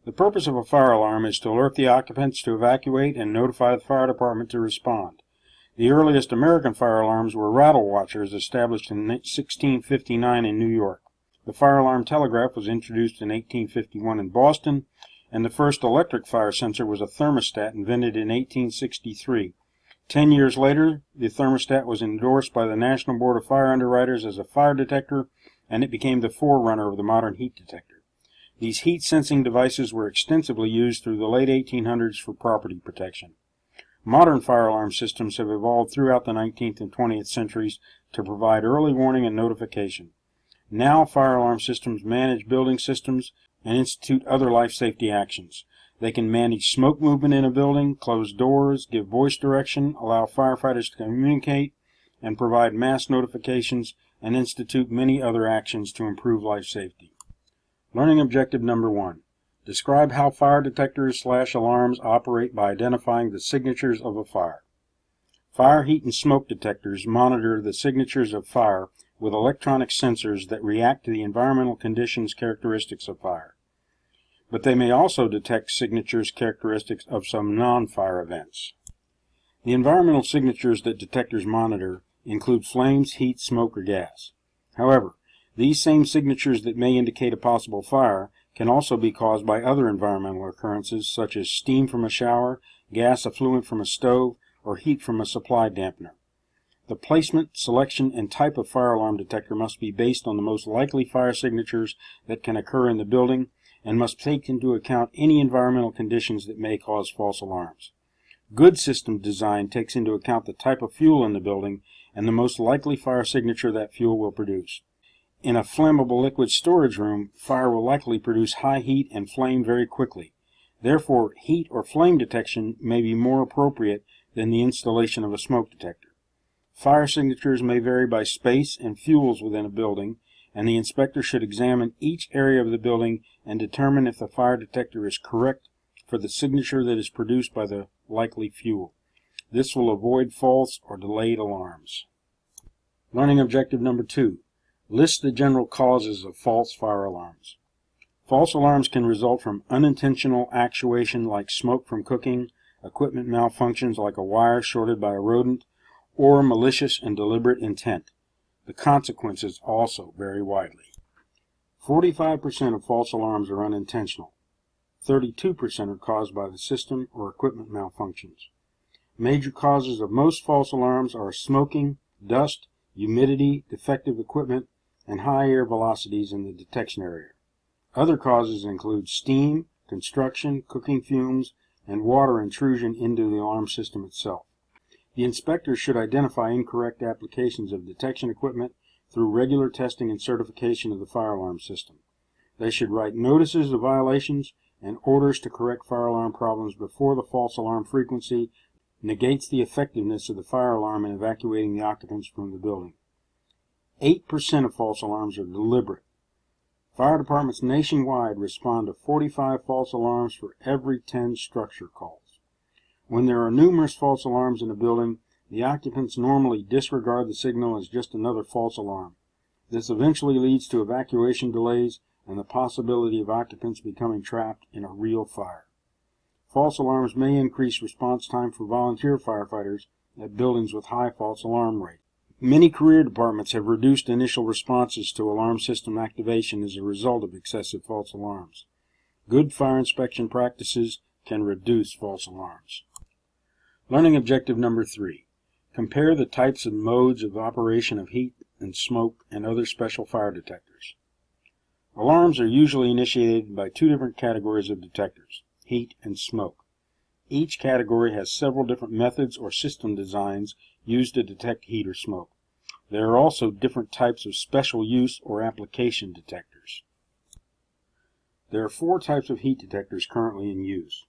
The purpose of a fire alarm is to alert the occupants to evacuate and notify the fire department to respond. The earliest American fire alarms were rattle watchers established in 1659 in New York. The fire alarm telegraph was introduced in 1851 in Boston, and the first electric fire sensor was a thermostat invented in 1863. 10 years later, the thermostat was endorsed by the National Board of Fire Underwriters as a fire detector, and it became the forerunner of the modern heat detector. These heat-sensing devices were extensively used through the late 1800s for property protection. Modern fire alarm systems have evolved throughout the 19th and 20th centuries to provide early warning and notification. Now, fire alarm systems manage building systems and institute other life safety actions. They can manage smoke movement in a building, close doors, give voice direction, allow firefighters to communicate, and provide mass notifications, and institute many other actions to improve life safety. Learning objective number 1. Describe how fire detectors/alarms operate by identifying the signatures of a fire. Fire, heat, and smoke detectors monitor the signatures of fire with electronic sensors that react to the environmental conditions characteristics of fire. But they may also detect signatures characteristics of some non-fire events. The environmental signatures that detectors monitor include flames, heat, smoke, or gas. However, these same signatures that may indicate a possible fire can also be caused by other environmental occurrences such as steam from a shower, gas effluent from a stove, or heat from a supply dampener. The placement, selection, and type of fire alarm detector must be based on the most likely fire signatures that can occur in the building and must take into account any environmental conditions that may cause false alarms. Good system design takes into account the type of fuel in the building and the most likely fire signature that fuel will produce. In a flammable liquid storage room, fire will likely produce high heat and flame very quickly. Therefore, heat or flame detection may be more appropriate than the installation of a smoke detector. Fire signatures may vary by space and fuels within a building, and the inspector should examine each area of the building and determine if the fire detector is correct for the signature that is produced by the likely fuel. This will avoid false or delayed alarms. Learning objective number 2. List the general causes of false fire alarms. False alarms can result from unintentional actuation like smoke from cooking, equipment malfunctions like a wire shorted by a rodent, or malicious and deliberate intent. The consequences also vary widely. 45% of false alarms are unintentional. 32% are caused by the system or equipment malfunctions. Major causes of most false alarms are smoking, dust, humidity, defective equipment, and high air velocities in the detection area. Other causes include steam, construction, cooking fumes, and water intrusion into the alarm system itself. The inspector should identify incorrect applications of detection equipment through regular testing and certification of the fire alarm system. They should write notices of violations and orders to correct fire alarm problems before the false alarm frequency negates the effectiveness of the fire alarm in evacuating the occupants from the building. 8% of false alarms are deliberate. Fire departments nationwide respond to 45 false alarms for every 10 structure calls. When there are numerous false alarms in a building, the occupants normally disregard the signal as just another false alarm. This eventually leads to evacuation delays and the possibility of occupants becoming trapped in a real fire. False alarms may increase response time for volunteer firefighters at buildings with high false alarm rate. Many career departments have reduced initial responses to alarm system activation as a result of excessive false alarms. Good fire inspection practices can reduce false alarms. Learning objective number 3. Compare the types and modes of operation of heat and smoke and other special fire detectors. Alarms are usually initiated by 2 different categories of detectors, heat and smoke. Each category has several different methods or system designs used to detect heat or smoke. There are also different types of special use or application detectors. There are 4 types of heat detectors currently in use.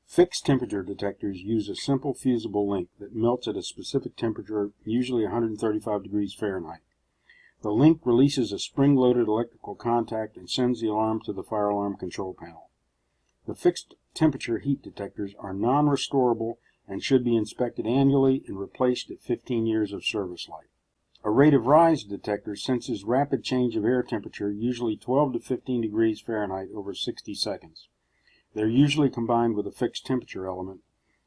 Fixed temperature detectors use a simple fusible link that melts at a specific temperature, usually 135 degrees Fahrenheit. The link releases a spring-loaded electrical contact and sends the alarm to the fire alarm control panel. The fixed temperature heat detectors are non-restorable and should be inspected annually and replaced at 15 years of service life. A rate of rise detector senses rapid change of air temperature, usually 12 to 15 degrees Fahrenheit over 60 seconds. They're usually combined with a fixed temperature element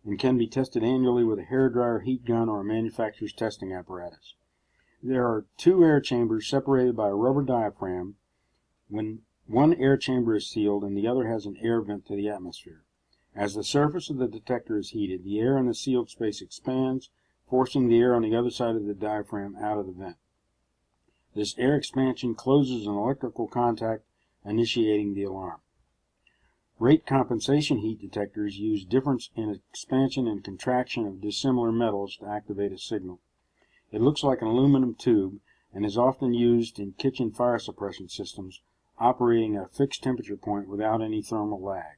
and can be tested annually with a hairdryer, heat gun, or a manufacturer's testing apparatus. There are two air chambers separated by a rubber diaphragm when one air chamber is sealed and the other has an air vent to the atmosphere. As the surface of the detector is heated, the air in the sealed space expands, forcing the air on the other side of the diaphragm out of the vent. This air expansion closes an electrical contact, initiating the alarm. Rate compensation heat detectors use difference in expansion and contraction of dissimilar metals to activate a signal. It looks like an aluminum tube and is often used in kitchen fire suppression systems, operating at a fixed temperature point without any thermal lag.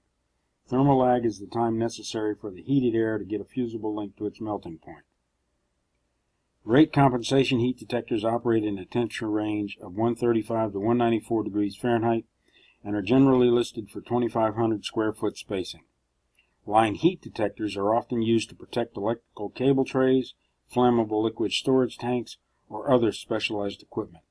Thermal lag is the time necessary for the heated air to get a fusible link to its melting point. Rate compensation heat detectors operate in a temperature range of 135 to 194 degrees Fahrenheit and are generally listed for 2,500 square foot spacing. Line heat detectors are often used to protect electrical cable trays, flammable liquid storage tanks, or other specialized equipment.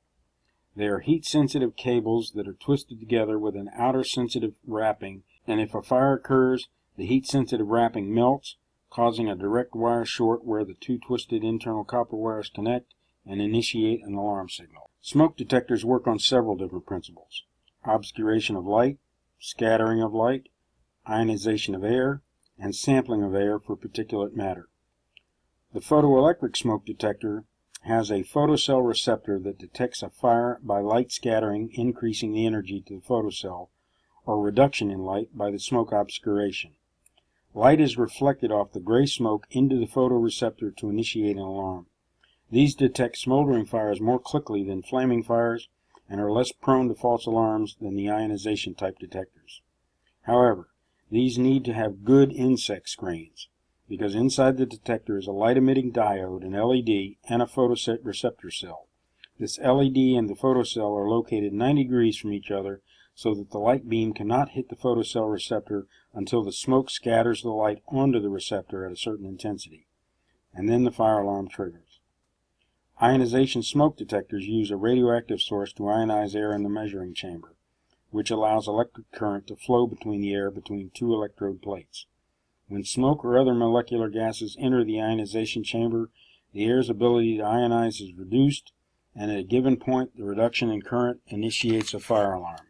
They are heat-sensitive cables that are twisted together with an outer sensitive wrapping, and if a fire occurs, the heat-sensitive wrapping melts, causing a direct wire short where the two twisted internal copper wires connect and initiate an alarm signal. Smoke detectors work on several different principles: obscuration of light, scattering of light, ionization of air, and sampling of air for particulate matter. The photoelectric smoke detector has a photocell receptor that detects a fire by light scattering, increasing the energy to the photocell, or reduction in light by the smoke obscuration. Light is reflected off the gray smoke into the photoreceptor to initiate an alarm. These detect smoldering fires more quickly than flaming fires and are less prone to false alarms than the ionization type detectors. However, these need to have good insect screens, because inside the detector is a light-emitting diode, an LED, and a photoreceptor cell. This LED and the photocell are located 90 degrees from each other so that the light beam cannot hit the photocell receptor until the smoke scatters the light onto the receptor at a certain intensity, and then the fire alarm triggers. Ionization smoke detectors use a radioactive source to ionize air in the measuring chamber, which allows electric current to flow between the air between two electrode plates. When smoke or other molecular gases enter the ionization chamber, the air's ability to ionize is reduced, and at a given point, the reduction in current initiates a fire alarm.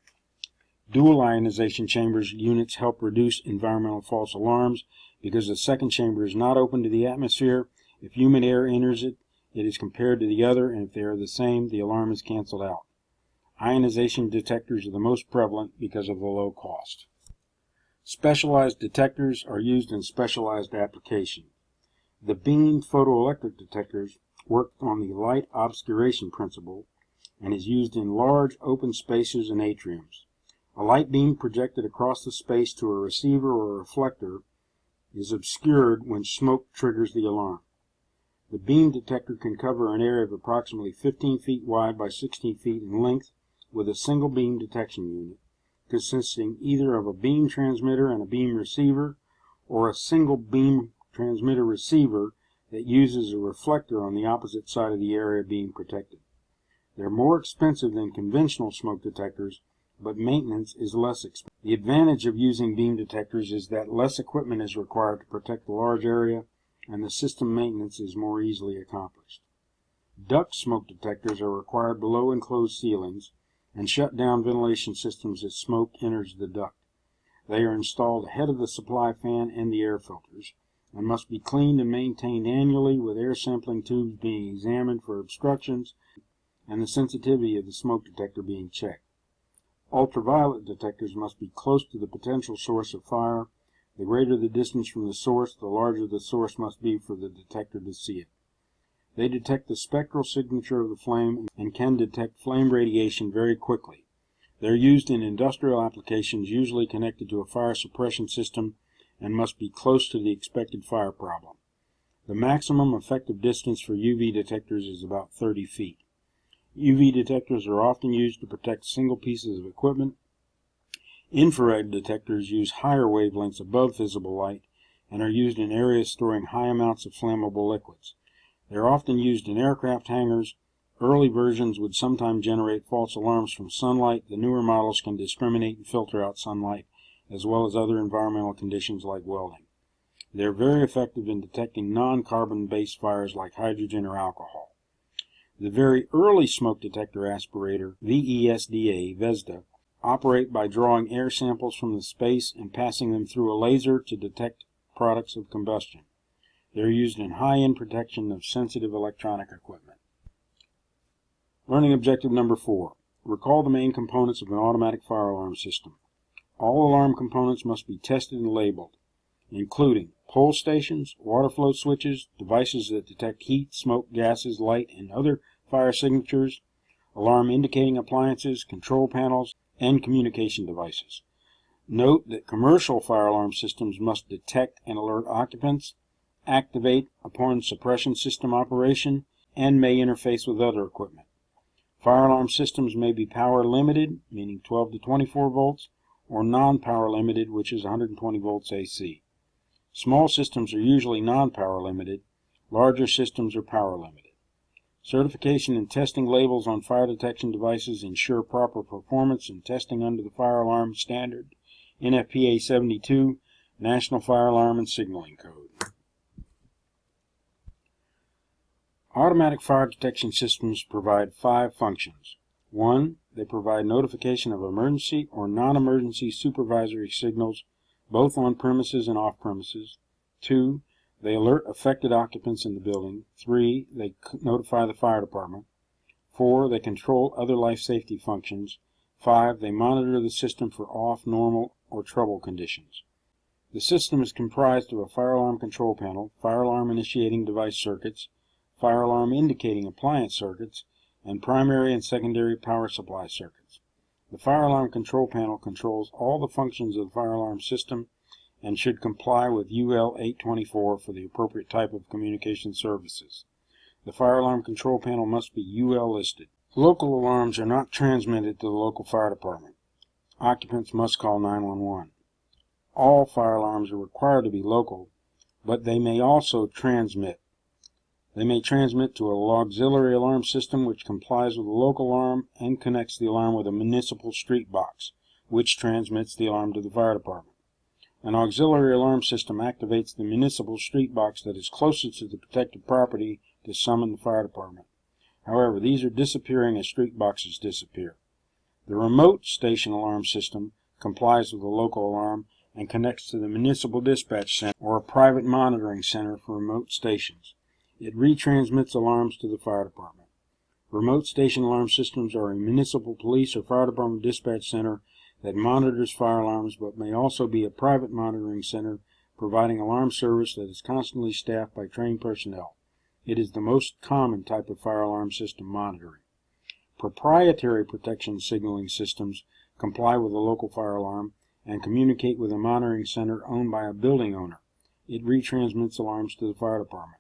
Dual ionization chambers units help reduce environmental false alarms because the second chamber is not open to the atmosphere. If humid air enters it, it is compared to the other, and if they are the same, the alarm is canceled out. Ionization detectors are the most prevalent because of the low cost. Specialized detectors are used in specialized applications. The beam photoelectric detectors work on the light obscuration principle and is used in large open spaces and atriums. A light beam projected across the space to a receiver or a reflector is obscured when smoke triggers the alarm. The beam detector can cover an area of approximately 15 feet wide by 16 feet in length with a single beam detection unit, consisting either of a beam transmitter and a beam receiver, or a single beam transmitter receiver that uses a reflector on the opposite side of the area being protected. They're more expensive than conventional smoke detectors, but maintenance is less expensive. The advantage of using beam detectors is that less equipment is required to protect a large area, and the system maintenance is more easily accomplished. Duct smoke detectors are required below enclosed ceilings and shut down ventilation systems as smoke enters the duct. They are installed ahead of the supply fan and the air filters, and must be cleaned and maintained annually, with air sampling tubes being examined for obstructions and the sensitivity of the smoke detector being checked. Ultraviolet detectors must be close to the potential source of fire. The greater the distance from the source, the larger the source must be for the detector to see it. They detect the spectral signature of the flame and can detect flame radiation very quickly. They're used in industrial applications, usually connected to a fire suppression system, and must be close to the expected fire problem. The maximum effective distance for UV detectors is about 30 feet. UV detectors are often used to protect single pieces of equipment. Infrared detectors use higher wavelengths above visible light and are used in areas storing high amounts of flammable liquids. They are often used in aircraft hangars. Early versions would sometimes generate false alarms from sunlight. The newer models can discriminate and filter out sunlight as well as other environmental conditions like welding. They are very effective in detecting non-carbon-based fires like hydrogen or alcohol. The very early smoke detector aspirator, VESDA, operate by drawing air samples from the space and passing them through a laser to detect products of combustion. They are used in high-end protection of sensitive electronic equipment. Learning objective number 4. Recall the main components of an automatic fire alarm system. All alarm components must be tested and labeled, including pull stations, water flow switches, devices that detect heat, smoke, gases, light, and other fire signatures, alarm indicating appliances, control panels, and communication devices. Note that commercial fire alarm systems must detect and alert occupants, activate upon suppression system operation, and may interface with other equipment. Fire alarm systems may be power limited, meaning 12 to 24 volts, or non-power limited, which is 120 volts AC. Small systems are usually non-power limited. Larger systems are power limited. Certification and testing labels on fire detection devices ensure proper performance and testing under the Fire Alarm Standard, NFPA 72, National Fire Alarm and Signaling Code. Automatic fire detection systems provide 5 functions. 1. They provide notification of emergency or non-emergency supervisory signals, both on premises and off premises. 2. They alert affected occupants in the building. 3. They notify the fire department. 4. They control other life safety functions. 5. They monitor the system for off, normal, or trouble conditions. The system is comprised of a fire alarm control panel, fire alarm initiating device circuits, fire alarm indicating appliance circuits, and primary and secondary power supply circuits. The fire alarm control panel controls all the functions of the fire alarm system and should comply with UL 824 for the appropriate type of communication services. The fire alarm control panel must be UL listed. Local alarms are not transmitted to the local fire department. Occupants must call 911. All fire alarms are required to be local, but they may also transmit. They may transmit to an auxiliary alarm system which complies with the local alarm and connects the alarm with a municipal street box, which transmits the alarm to the fire department. An auxiliary alarm system activates the municipal street box that is closest to the protected property to summon the fire department. However, these are disappearing as street boxes disappear. The remote station alarm system complies with the local alarm and connects to the municipal dispatch center or a private monitoring center for remote stations. It retransmits alarms to the fire department. Remote station alarm systems are a municipal police or fire department dispatch center that monitors fire alarms, but may also be a private monitoring center providing alarm service that is constantly staffed by trained personnel. It is the most common type of fire alarm system monitoring. Proprietary protection signaling systems comply with a local fire alarm and communicate with a monitoring center owned by a building owner. It retransmits alarms to the fire department.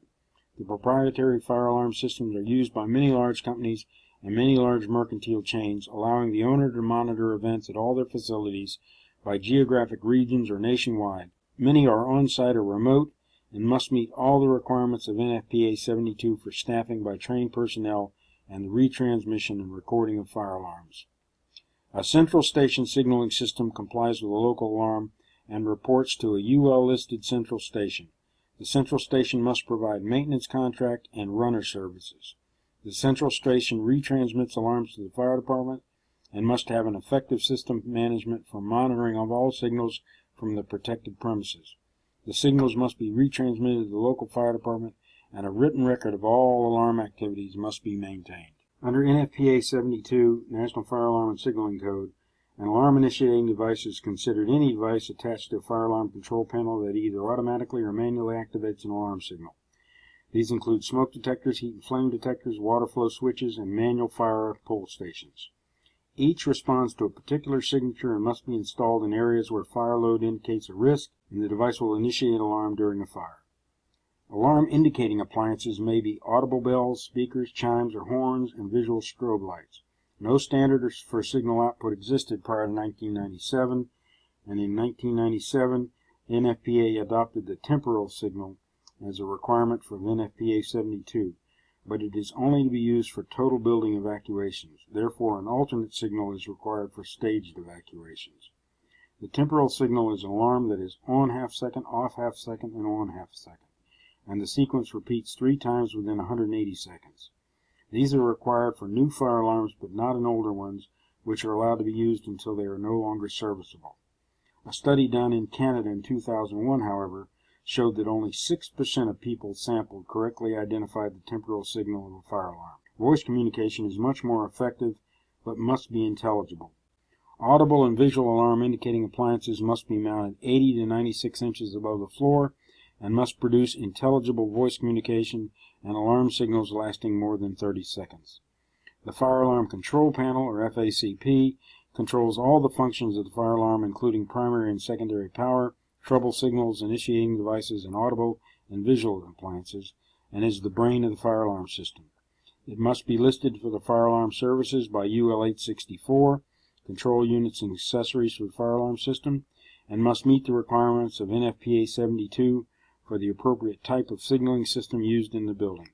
The proprietary fire alarm systems are used by many large companies and many large mercantile chains, allowing the owner to monitor events at all their facilities by geographic regions or nationwide. Many are on-site or remote and must meet all the requirements of NFPA 72 for staffing by trained personnel and the retransmission and recording of fire alarms. A central station signaling system complies with a local alarm and reports to a UL-listed central station. The central station must provide maintenance contract and runner services. The central station retransmits alarms to the fire department and must have an effective system management for monitoring of all signals from the protected premises. The signals must be retransmitted to the local fire department, and a written record of all alarm activities must be maintained. Under NFPA 72, National Fire Alarm and Signaling Code, an alarm initiating device is considered any device attached to a fire alarm control panel that either automatically or manually activates an alarm signal. These include smoke detectors, heat and flame detectors, water flow switches, and manual fire pull stations. Each responds to a particular signature and must be installed in areas where fire load indicates a risk, and the device will initiate alarm during a fire. Alarm indicating appliances may be audible bells, speakers, chimes, or horns, and visual strobe lights. No standard for signal output existed prior to 1997, and in 1997, NFPA adopted the temporal signal as a requirement for NFPA 72, but it is only to be used for total building evacuations. Therefore, an alternate signal is required for staged evacuations. The temporal signal is an alarm that is on half-second, off half-second, and on half-second, and the sequence repeats 3 times within 180 seconds. These are required for new fire alarms, but not in older ones, which are allowed to be used until they are no longer serviceable. A study done in Canada in 2001, however, showed that only 6% of people sampled correctly identified the temporal signal of a fire alarm. Voice communication is much more effective, but must be intelligible. Audible and visual alarm indicating appliances must be mounted 80 to 96 inches above the floor and must produce intelligible voice communication and alarm signals lasting more than 30 seconds. The Fire Alarm Control Panel, or FACP, controls all the functions of the fire alarm, including primary and secondary power, trouble signals, initiating devices, and audible and visual appliances, and is the brain of the fire alarm system. It must be listed for the fire alarm services by UL 864, control units and accessories for the fire alarm system, and must meet the requirements of NFPA 72 for the appropriate type of signaling system used in the building.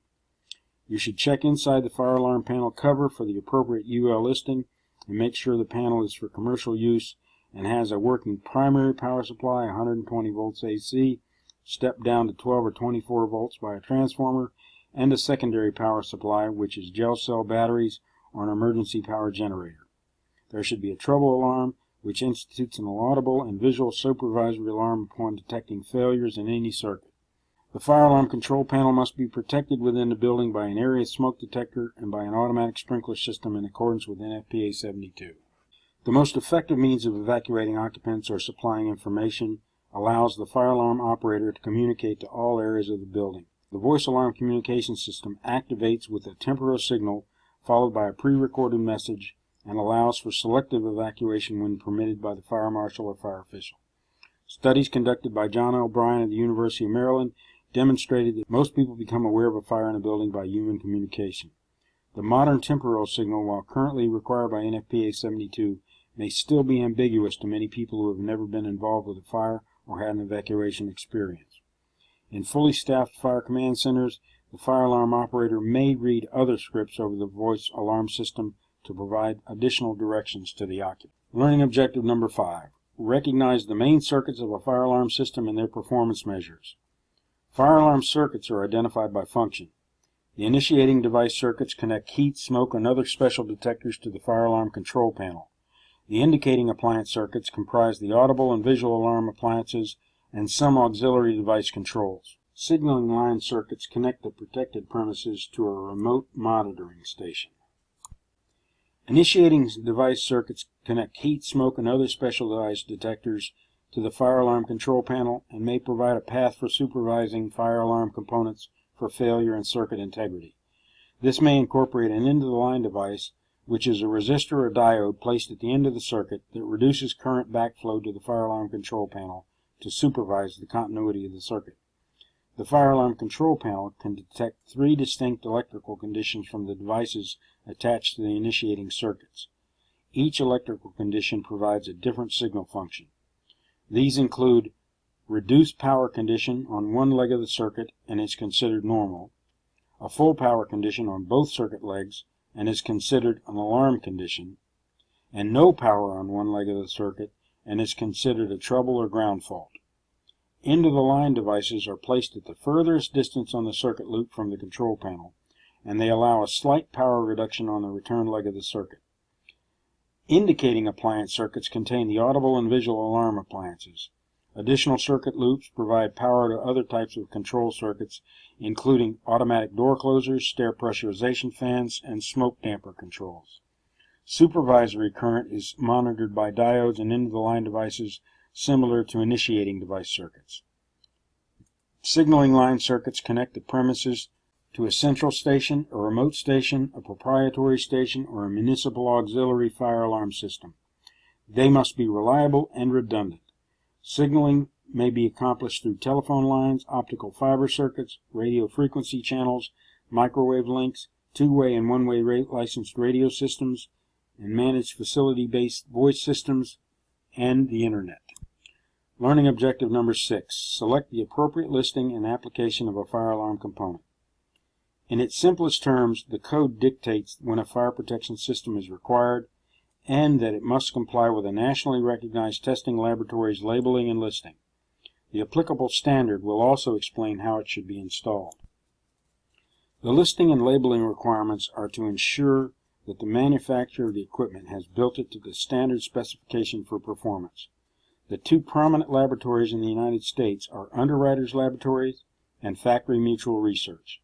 You should check inside the fire alarm panel cover for the appropriate UL listing and make sure the panel is for commercial use and has a working primary power supply, 120 volts AC, stepped down to 12 or 24 volts by a transformer, and a secondary power supply, which is gel cell batteries or an emergency power generator. There should be a trouble alarm, which institutes an audible and visual supervisory alarm upon detecting failures in any circuit. The fire alarm control panel must be protected within the building by an area smoke detector and by an automatic sprinkler system in accordance with NFPA 72. The most effective means of evacuating occupants or supplying information allows the fire alarm operator to communicate to all areas of the building. The voice alarm communication system activates with a temporal signal followed by a pre-recorded message and allows for selective evacuation when permitted by the fire marshal or fire official. Studies conducted by John O'Brien of the University of Maryland demonstrated that most people become aware of a fire in a building by human communication. The modern temporal signal, while currently required by NFPA 72, may still be ambiguous to many people who have never been involved with a fire or had an evacuation experience. In fully staffed fire command centers, the fire alarm operator may read other scripts over the voice alarm system to provide additional directions to the occupant. Learning objective number 5. Recognize the main circuits of a fire alarm system and their performance measures. Fire alarm circuits are identified by function. The initiating device circuits connect heat, smoke, and other special detectors to the fire alarm control panel. The indicating appliance circuits comprise the audible and visual alarm appliances and some auxiliary device controls. Signaling line circuits connect the protected premises to a remote monitoring station. Initiating device circuits connect heat, smoke, and other special device detectors to the fire alarm control panel and may provide a path for supervising fire alarm components for failure and circuit integrity. This may incorporate an end-of-the-line device, which is a resistor or diode placed at the end of the circuit that reduces current backflow to the fire alarm control panel to supervise the continuity of the circuit. The fire alarm control panel can detect 3 distinct electrical conditions from the devices attached to the initiating circuits. Each electrical condition provides a different signal function. These include reduced power condition on one leg of the circuit and is considered normal, a full power condition on both circuit legs and is considered an alarm condition, and no power on one leg of the circuit and is considered a trouble or ground fault. End-of-the-line devices are placed at the furthest distance on the circuit loop from the control panel, and they allow a slight power reduction on the return leg of the circuit. Indicating appliance circuits contain the audible and visual alarm appliances. Additional circuit loops provide power to other types of control circuits, including automatic door closers, stair pressurization fans, and smoke damper controls. Supervisory current is monitored by diodes and end-of-the-line devices similar to initiating device circuits. Signaling line circuits connect the premises to a central station, a remote station, a proprietary station, or a municipal auxiliary fire alarm system. They must be reliable and redundant. Signaling may be accomplished through telephone lines, optical fiber circuits, radio frequency channels, microwave links, two-way and one-way licensed radio systems, and managed facility-based voice systems, and the Internet. Learning objective number 6. Select the appropriate listing and application of a fire alarm component. In its simplest terms, the code dictates when a fire protection system is required, and that it must comply with a nationally recognized testing laboratory's labeling and listing. The applicable standard will also explain how it should be installed. The listing and labeling requirements are to ensure that the manufacturer of the equipment has built it to the standard specification for performance. The two prominent laboratories in the United States are Underwriters Laboratories and Factory Mutual Research.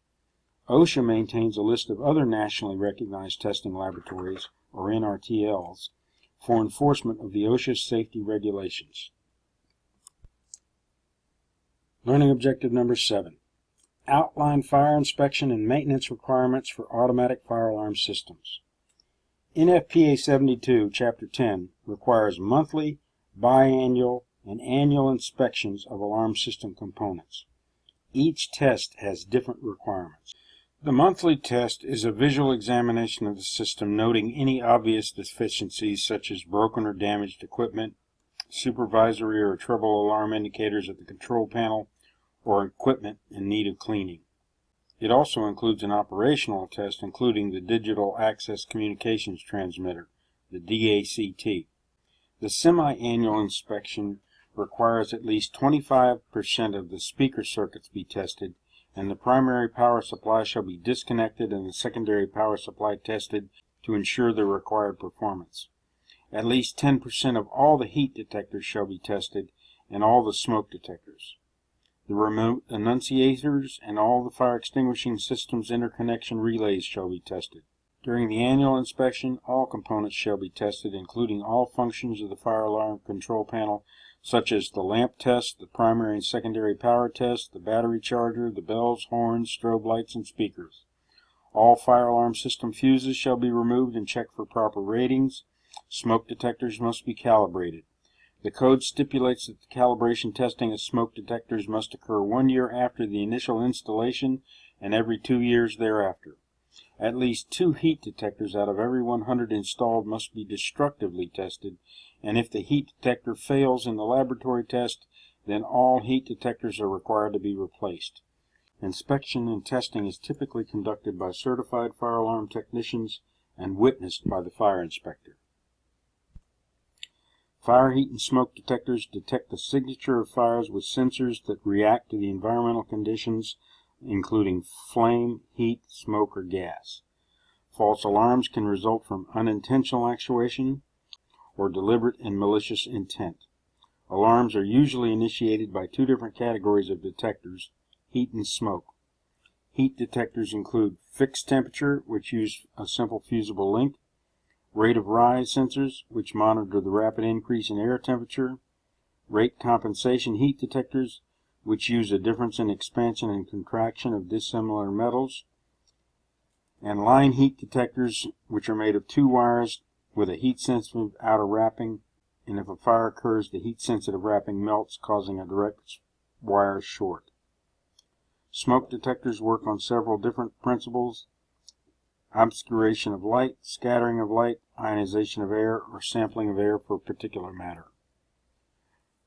OSHA maintains a list of other nationally recognized testing laboratories, or NRTLs, for enforcement of the OSHA safety regulations. Learning objective number 7. Outline fire inspection and maintenance requirements for automatic fire alarm systems. NFPA 72, Chapter 10, requires monthly, biannual, and annual inspections of alarm system components. Each test has different requirements. The monthly test is a visual examination of the system, noting any obvious deficiencies such as broken or damaged equipment, supervisory or treble alarm indicators at the control panel, or equipment in need of cleaning. It also includes an operational test, including the Digital Access Communications Transmitter, the DACT. The semi-annual inspection requires at least 25% of the speaker circuits be tested, and the primary power supply shall be disconnected and the secondary power supply tested to ensure the required performance. At least 10% of all the heat detectors shall be tested, and all the smoke detectors. The remote annunciators and all the fire extinguishing systems interconnection relays shall be tested. During the annual inspection, all components shall be tested, including all functions of the fire alarm control panel, such as the lamp test, the primary and secondary power test, the battery charger, the bells, horns, strobe lights, and speakers. All fire alarm system fuses shall be removed and checked for proper ratings. Smoke detectors must be calibrated. The code stipulates that the calibration testing of smoke detectors must occur 1 year after the initial installation and every 2 years thereafter. At least 2 heat detectors out of every 100 installed must be destructively tested, and if the heat detector fails in the laboratory test, then all heat detectors are required to be replaced. Inspection and testing is typically conducted by certified fire alarm technicians and witnessed by the fire inspector. Fire heat and smoke detectors detect the signature of fires with sensors that react to the environmental conditions, including flame, heat, smoke, or gas. False alarms can result from unintentional actuation or deliberate and malicious intent. Alarms are usually initiated by 2 different categories of detectors, heat and smoke. Heat detectors include fixed temperature, which use a simple fusible link, rate of rise sensors, which monitor the rapid increase in air temperature, rate compensation heat detectors, which use a difference in expansion and contraction of dissimilar metals, and line heat detectors, which are made of 2 wires with a heat-sensitive outer wrapping, and if a fire occurs, the heat-sensitive wrapping melts, causing a direct wire short. Smoke detectors work on several different principles: obscuration of light, scattering of light, ionization of air, or sampling of air for particular matter.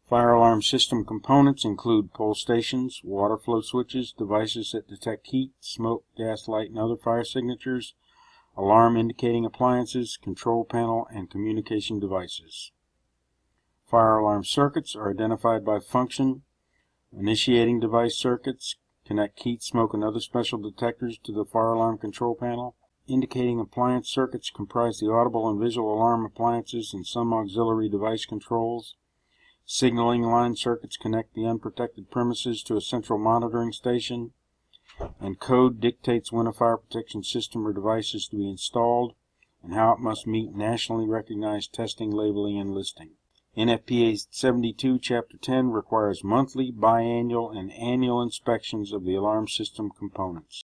Fire alarm system components include pull stations, water flow switches, devices that detect heat, smoke, gas, light, and other fire signatures, alarm indicating appliances, control panel, and communication devices. Fire alarm circuits are identified by function. Initiating device circuits connect heat, smoke, and other special detectors to the fire alarm control panel. Indicating appliance circuits comprise the audible and visual alarm appliances and some auxiliary device controls. Signaling line circuits connect the unprotected premises to a central monitoring station. And code dictates when a fire protection system or device is to be installed and how it must meet nationally recognized testing, labeling, and listing. NFPA 72, Chapter 10 requires monthly, biannual, and annual inspections of the alarm system components.